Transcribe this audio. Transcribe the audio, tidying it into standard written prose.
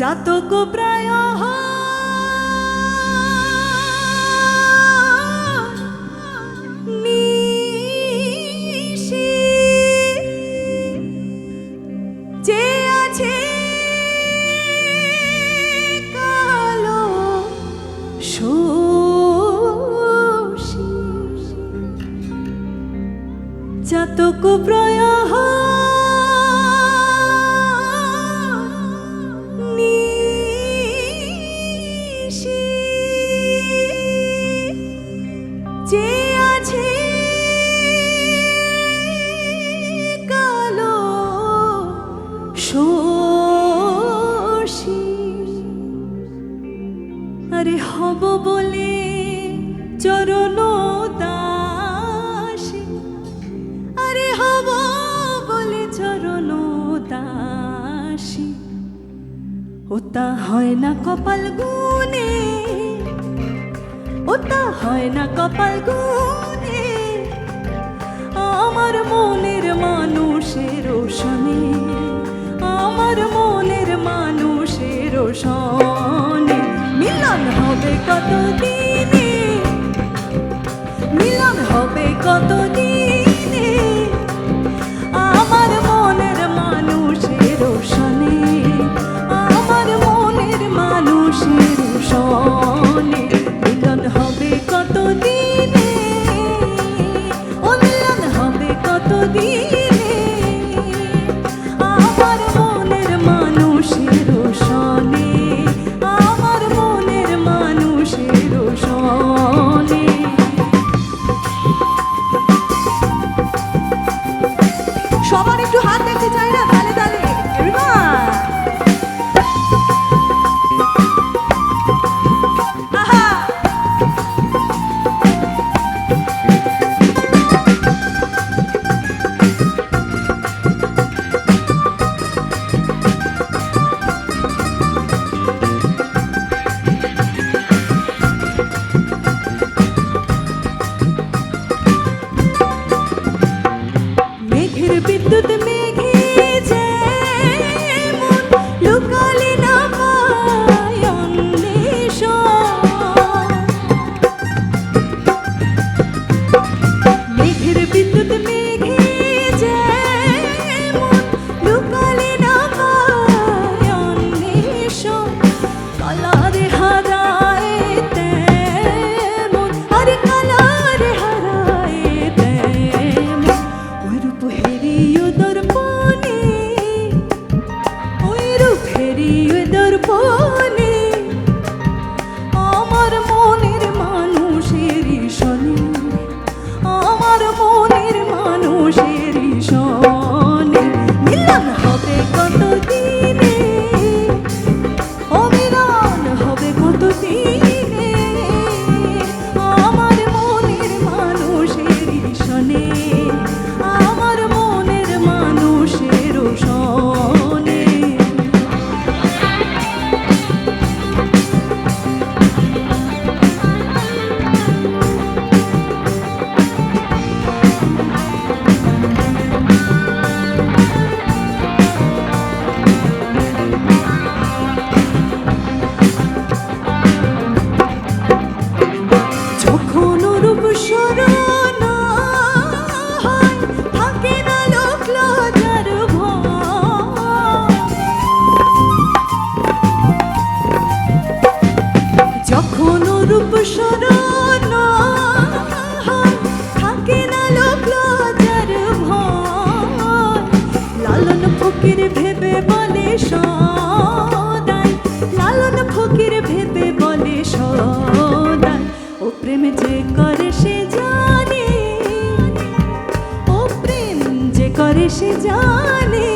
চাতক প্রায় নিশি যে আছে কালো শোষী চাতক প্রায় যে আছে কালো শোষী আরে হব বলে চরণ দাসী আরে হব বলে চরণ দাসী ওটা হয় না কপাল গুনে ওটা হয় না কপাল গুনে আমার মনের মানুষের শোনে আমার মনের মানুষের শোনে মিলন হবে কতদিনে মিলন হবে কতদিনে আমার মনের মানুষের শোনে আমার মনের মানুষের শোনে মিলন হবে কতদিনে ও মিলন হবে কতদিনে আমার মনের মানুষের শোনে আমার মনের মানুষের শোনে সবার একটু হাত দেখতে চাই না তালে তালে বিদ্যুৎ মেঘে যেমন লুকালে না পায় অন্বেষণ মেঘের বিদ্যুৎ মেঘে যেমন লুকালে না পায় অন্বেষণ কালারে হারায় তেমন আরে কালারে হারায় তেমন ওই রূপ হেরিয়ে দর্পণে ওই রূপ হেরিয়ে দর্পণে আমার মনের মানুষের শোনে আমার মনের মানুষের শোনে মিলন হবে কতদিনে ও মিলন হবে কতদিনে আমার মনের মানুষের শোনে আমার মনের মানুষের শোনে যখন রূপ স্মরণ হয় থাকে না লোক লজ্জার ভয় যখন রূপ স্মরণ হয় থাকে না লোক লজ্জার ভয় লালন ফকির ভেবে বলে সদাই লালন ফকির ভেবে বলে সদাই ও প্রেম যে করে সে জানে ও প্রেম যে করে সে জানে